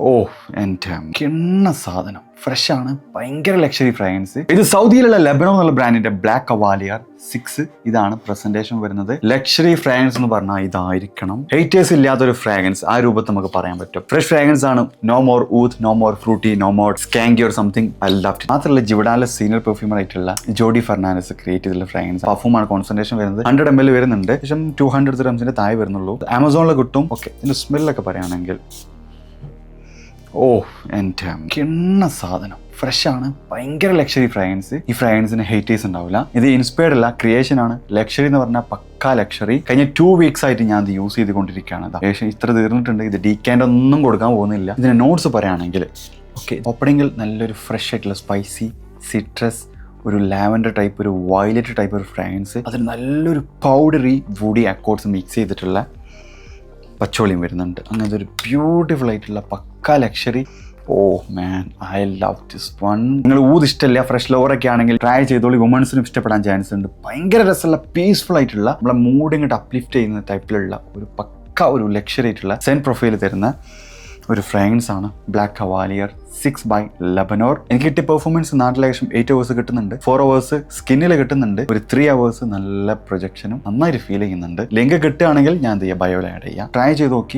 ഓ എൻ്റെ കിണ്ണ സാധനം, ഫ്രഷ് ആണ്, ഭയങ്കര ലക്ഷറി ഫ്രാഗ്രൻസ്. ഇത് സൗദിയിലുള്ള ലെബനോ എന്നുള്ള ബ്രാൻഡിന്റെ ബ്ലാക്ക് കവാലിയർ 6. ഇതാണ് പ്രസന്റേഷൻ വരുന്നത്. ലക്ഷറി ഫ്രാഗ്രൻസ് എന്ന് പറഞ്ഞാൽ ഇതായിരിക്കണം. ഹേറ്റേഴ്സ് ഇല്ലാത്തൊരു ഫ്രാഗ്രൻസ് ആ രൂപത്തിൽ നമുക്ക് പറയാൻ പറ്റും. ഫ്രഷ് ഫ്രാഗ്രൻസ് ആണ്. No more oud, no more fruity, no more skanky or something. I love it. മാത്രമല്ല ജിവഡാലെ സീനിയർ പെർഫ്യൂമർ ആയിട്ടുള്ള ജോഡി ഫെർണാണ്ടസ് ക്രിയേറ്റ് ചെയ്തിട്ടുള്ള ഫ്രാഗ്രൻസ് പെർഫ്യൂമാണ്. കോൺസെൻട്രേഷൻ വരുന്നത് 100 ml വരുന്നുണ്ട്. ശേഷം 200 dirhamsന്റെ താഴെ വരുന്നുള്ളൂ. ആമസോണിൽ കിട്ടും. ഓക്കെ, ഇതിന്റെ സ്മെല്ലൊക്കെ പറയുകയാണെങ്കിൽ ഓ എൻ്റെ കിണ്ണ സാധനം, ഫ്രഷ് ആണ്, ഭയങ്കര ലക്ഷറി ഫ്രാഗ്രൻസ്. ഈ ഫ്രാഗ്രൻസിന് ഹേറ്റേഴ്സ് ഉണ്ടാവില്ല. ഇത് ഇൻസ്പയർഡ് അല്ല, ക്രിയേഷൻ ആണ്. ലക്ഷറി എന്ന് പറഞ്ഞാൽ പക്കാ ലക്ഷറി. കഴിഞ്ഞ 2 weeks ആയിട്ട് ഞാൻ ഇത് യൂസ് ചെയ്തുകൊണ്ടിരിക്കുകയാണ്. ഏകദേശം ഇത്ര തീർന്നിട്ടുണ്ട്. ഇത് ഡീക്കാൻഡ് ഒന്നും കൊടുക്കാൻ പോകുന്നില്ല. ഇതിന്റെ നോട്ട്സ് പറയുകയാണെങ്കിൽ ഓക്കെ, ഓപ്പണിങ്ങിൽ നല്ലൊരു ഫ്രഷ് ആയിട്ടുള്ള സ്പൈസി, സിട്രസ്, ഒരു ലാവൻഡർ ടൈപ്പ്, ഒരു വയലറ്റ് ടൈപ്പ് ഒരു ഫ്രാഗ്രൻസ്. അതിന് നല്ലൊരു പൗഡറി വുഡി അക്കോർഡ്സ് മിക്സ് ചെയ്തിട്ടുള്ള പച്ചോളിയും വരുന്നുണ്ട്. അങ്ങനത്തെ ഒരു ബ്യൂട്ടിഫുൾ ആയിട്ടുള്ള പക്ക luxury. Oh man, I love this one. നിങ്ങൾ ഊത് ഇഷ്ടമില്ല, ഫ്രഷ് ലോവറൊക്കെ ആണെങ്കിൽ ട്രൈ ചെയ്തോളി. വുമൺസിനും ഇഷ്ടപ്പെടാൻ ചാൻസ് ഉണ്ട്. ഭയങ്കര രസമുള്ള പീസ്ഫുൾ ആയിട്ടുള്ള നമ്മളെ മൂഡ് ഇങ്ങോട്ട് അപ്ലിഫ്റ്റ് ചെയ്യുന്ന ടൈപ്പിലുള്ള ഒരു പക്ക ഒരു ലക്ഷറി ആയിട്ടുള്ള സെൻ പ്രൊഫൈൽ തരുന്ന ഒരു ഫ്രാഗ്രൻസ് ആണ് ബ്ലാക്ക് കവാലിയർ 6 by ലെബനോർ. എനിക്ക് കിട്ടിയ പെർഫോമൻസ് നാട്ടിൽ ഏകദേശം 8 hours കിട്ടുന്നുണ്ട്. 4 hours സ്കിന്നിൽ കിട്ടുന്നുണ്ട്. ഒരു 3 hours നല്ല പ്രൊജക്ഷനും നന്നായിട്ട് ഫീൽ ചെയ്യുന്നുണ്ട്. ലിങ്ക് കിട്ടുകയാണെങ്കിൽ ഞാൻ എന്ത് ചെയ്യുക, ബയോയിൽ ആഡ് ചെയ്യാം. ട്രൈ ചെയ്ത് നോക്കി.